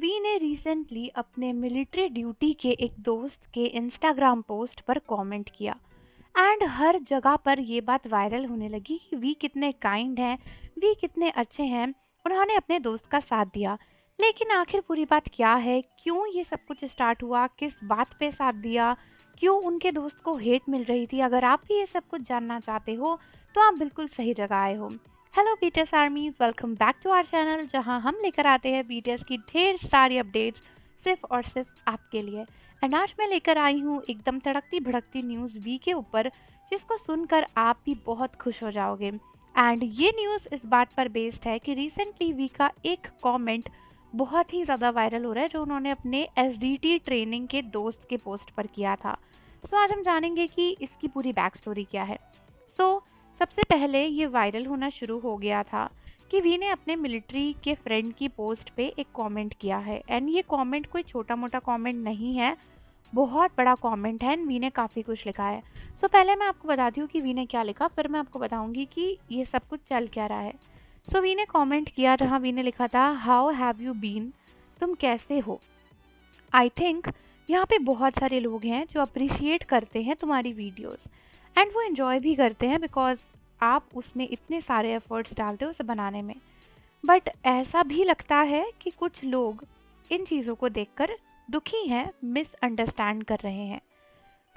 We ने recently अपने military duty के एक दोस्त के इंस्टाग्राम पोस्ट पर कमेंट किया एंड हर जगह पर ये बात वायरल होने लगी कि वी कितने काइंड हैं, वी कितने अच्छे हैं, उन्होंने अपने दोस्त का साथ दिया। लेकिन आखिर पूरी बात क्या है, क्यों ये सब कुछ स्टार्ट हुआ, किस बात पे साथ दिया, क्यों उनके दोस्त को हेट मिल रही थी? अगर आप भी ये सब कुछ जानना चाहते हो तो आप बिल्कुल सही जगह आए हो। Hello BTS armies, welcome back to our channel जहां हम लेकर आते हैं बीटीएस की ढेर सारी अपडेट्स सिर्फ और सिर्फ आपके लिए। एंड आज मैं लेकर आई हूँ एकदम तड़कती भड़कती न्यूज़ वी के ऊपर, जिसको सुनकर आप भी बहुत खुश हो जाओगे। एंड ये न्यूज़ इस बात पर बेस्ड है कि रिसेंटली वी का एक कमेंट बहुत ही ज़्यादा वायरल हो रहा है, जो उन्होंने अपने एसडीटी ट्रेनिंग के दोस्त के पोस्ट पर किया था। सो आज हम जानेंगे कि इसकी पूरी बैक स्टोरी क्या है। सो सबसे पहले ये वायरल होना शुरू हो गया था कि वी ने अपने मिलिट्री के फ्रेंड की पोस्ट पे एक कमेंट किया है। एंड ये कमेंट कोई छोटा मोटा कमेंट नहीं है, बहुत बड़ा कमेंट है। वी ने काफ़ी कुछ लिखा है। सो पहले मैं आपको बताती हूँ कि वी ने क्या लिखा, फिर मैं आपको बताऊँगी कि ये सब कुछ चल क्या रहा है। सो वी ने कमेंट किया जहाँ वी ने लिखा था, हाउ हैव यू बीन, तुम कैसे हो। आई थिंक यहाँ पे बहुत सारे लोग हैं जो अप्रिशिएट करते हैं तुम्हारी वीडियोस एंड वो इन्जॉय भी करते हैं, बिकॉज आप उसमें इतने सारे एफर्ट्स डालते हो उसे बनाने में। बट ऐसा भी लगता है कि कुछ लोग इन चीज़ों को देखकर दुखी हैं, मिसअंडरस्टैंड कर रहे हैं।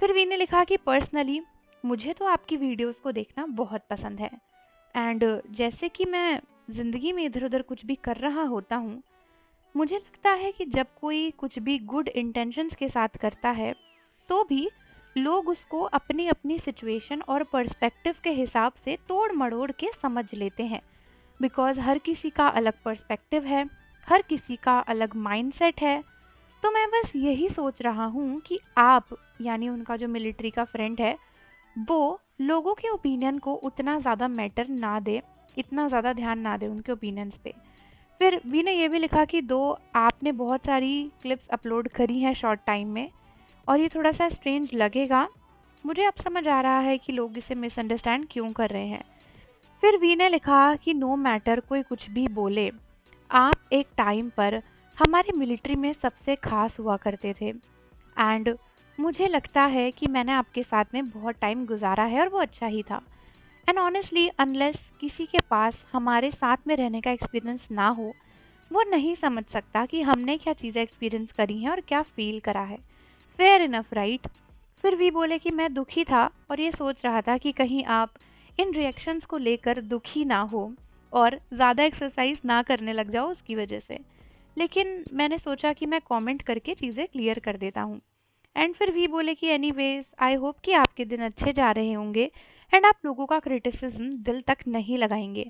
फिर वी ने लिखा कि पर्सनली मुझे तो आपकी वीडियोस को देखना बहुत पसंद है एंड जैसे कि मैं ज़िंदगी में इधर उधर कुछ भी कर रहा होता हूँ, मुझे लगता है कि जब कोई कुछ भी गुड इंटेंशंस के साथ करता है तो भी लोग उसको अपनी अपनी सिचुएशन और पर्सपेक्टिव के हिसाब से तोड़ मड़ोड़ के समझ लेते हैं। बिकॉज़ हर किसी का अलग पर्सपेक्टिव है, हर किसी का अलग माइंडसेट है। तो मैं बस यही सोच रहा हूँ कि आप, यानी उनका जो मिलिट्री का फ्रेंड है, वो लोगों के ओपिनियन को उतना ज़्यादा मैटर ना दे, इतना ज़्यादा ध्यान ना दे उनके ओपिनियंस पे। फिर वी ने ये भी लिखा कि दो आपने बहुत सारी क्लिप्स अपलोड करी हैं शॉर्ट टाइम में और ये थोड़ा सा स्ट्रेंज लगेगा, मुझे अब समझ आ रहा है कि लोग इसे मिसअंडरस्टैंड क्यों कर रहे हैं। फिर वी ने लिखा कि नो मैटर कोई कुछ भी बोले, आप एक टाइम पर हमारे मिलिट्री में सबसे खास हुआ करते थे एंड मुझे लगता है कि मैंने आपके साथ में बहुत टाइम गुजारा है और वो अच्छा ही था। एंड ऑनेस्टली अनलेस किसी के पास हमारे साथ में रहने का एक्सपीरियंस ना हो, वो नहीं समझ सकता कि हमने क्या चीज़ें एक्सपीरियंस करी हैं और क्या फील करा है। Fair enough right. फिर भी बोले कि मैं दुखी था और ये सोच रहा था कि कहीं आप इन रिएक्शंस को लेकर दुखी ना हो और ज़्यादा एक्सरसाइज ना करने लग जाओ उसकी वजह से। लेकिन मैंने सोचा कि मैं कमेंट करके चीज़ें क्लियर कर देता हूँ। एंड फिर भी बोले कि एनीवेज आई होप कि आपके दिन अच्छे जा रहे होंगे एंड आप लोगों का क्रिटिसिज्म दिल तक नहीं लगाएंगे।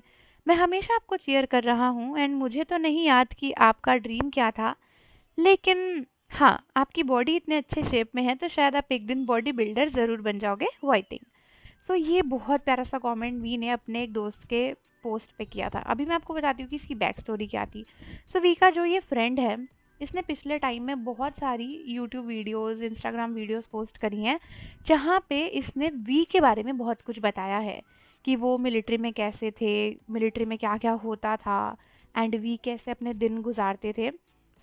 मैं हमेशा आपको चीयर कर रहा हूँ एंड मुझे तो नहीं याद कि आपका ड्रीम क्या था, लेकिन हाँ, आपकी बॉडी इतने अच्छे शेप में है तो शायद आप एक दिन बॉडी बिल्डर ज़रूर बन जाओगे, आई थिंक। सो ये बहुत प्यारा सा कमेंट वी ने अपने एक दोस्त के पोस्ट पे किया था। अभी मैं आपको बताती हूँ कि इसकी बैक स्टोरी क्या थी। सो वी का जो ये फ्रेंड है, इसने पिछले टाइम में बहुत सारी YouTube videos, Instagram videos post करी हैं, जहाँ पे इसने वी के बारे में बहुत कुछ बताया है कि वो मिलिट्री में कैसे थे, मिलिट्री में क्या क्या होता था एंड वी कैसे अपने दिन गुजारते थे।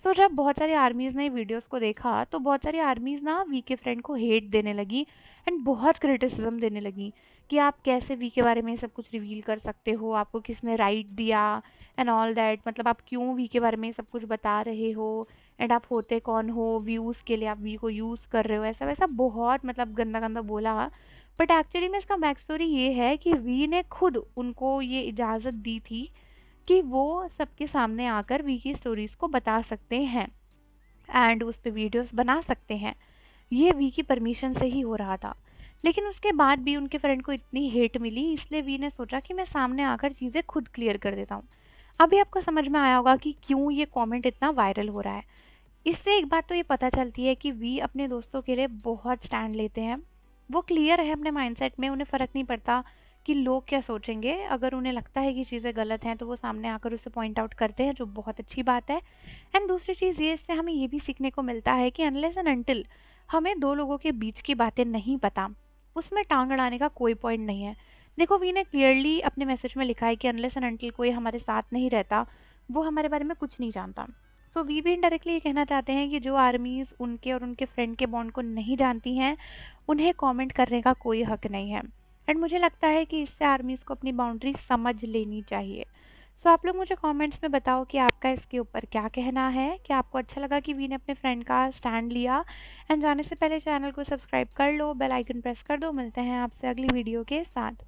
तो जब बहुत सारी आर्मीज़ ने वीडियोस को देखा तो बहुत सारी आर्मीज़ ना वी के फ्रेंड को हेट देने लगी एंड बहुत क्रिटिसिज्म देने लगी कि आप कैसे वी के बारे में सब कुछ रिवील कर सकते हो, आपको किसने राइट दिया एंड ऑल दैट, मतलब आप क्यों वी के बारे में सब कुछ बता रहे हो एंड आप होते कौन हो, व्यूज़ के लिए आप वी को यूज़ कर रहे हो, ऐसा वैसा बहुत मतलब गंदा गंदा बोला। बट एक्चुअली में इसका बैक स्टोरी ये है कि वी ने खुद उनको ये इजाज़त दी थी कि वो सबके सामने आकर वी की स्टोरीज़ को बता सकते हैं एंड उस पे वीडियोस बना सकते हैं। ये वी की परमिशन से ही हो रहा था। लेकिन उसके बाद भी उनके फ्रेंड को इतनी हेट मिली, इसलिए वी ने सोचा कि मैं सामने आकर चीज़ें खुद क्लियर कर देता हूँ। अभी आपको समझ में आया होगा कि क्यों ये कमेंट इतना वायरल हो रहा है। इससे एक बात तो ये पता चलती है कि वी अपने दोस्तों के लिए बहुत स्टैंड लेते हैं। वो क्लियर है अपने माइंडसेट में, उन्हें फ़र्क नहीं पड़ता कि लोग क्या सोचेंगे। अगर उन्हें लगता है कि चीज़ें गलत हैं तो वो सामने आकर उसे पॉइंट आउट करते हैं, जो बहुत अच्छी बात है। एंड दूसरी चीज़ ये, इससे हमें ये भी सीखने को मिलता है कि अनलेस एंड अनटिल हमें दो लोगों के बीच की बातें नहीं पता, उसमें टांग अड़ाने का कोई पॉइंट नहीं है। देखो वी ने क्लियरली अपने मैसेज में लिखा है कि अनलेस एंड अनटिल कोई हमारे साथ नहीं रहता, वो हमारे बारे में कुछ नहीं जानता। सो वी भी इनडायरेक्टली ये कहना चाहते हैं कि जो आर्मीज़ उनके और उनके फ्रेंड के बॉन्ड को नहीं जानती हैं, उन्हें कमेंट करने का कोई हक नहीं है। एंड मुझे लगता है कि इससे आर्मीज़ को अपनी बाउंड्री समझ लेनी चाहिए। सो आप लोग मुझे कमेंट्स में बताओ कि आपका इसके ऊपर क्या कहना है। क्या आपको अच्छा लगा कि वी ने अपने फ्रेंड का स्टैंड लिया? एंड जाने से पहले चैनल को सब्सक्राइब कर लो, बेल आइकन प्रेस कर दो। मिलते हैं आपसे अगली वीडियो के साथ।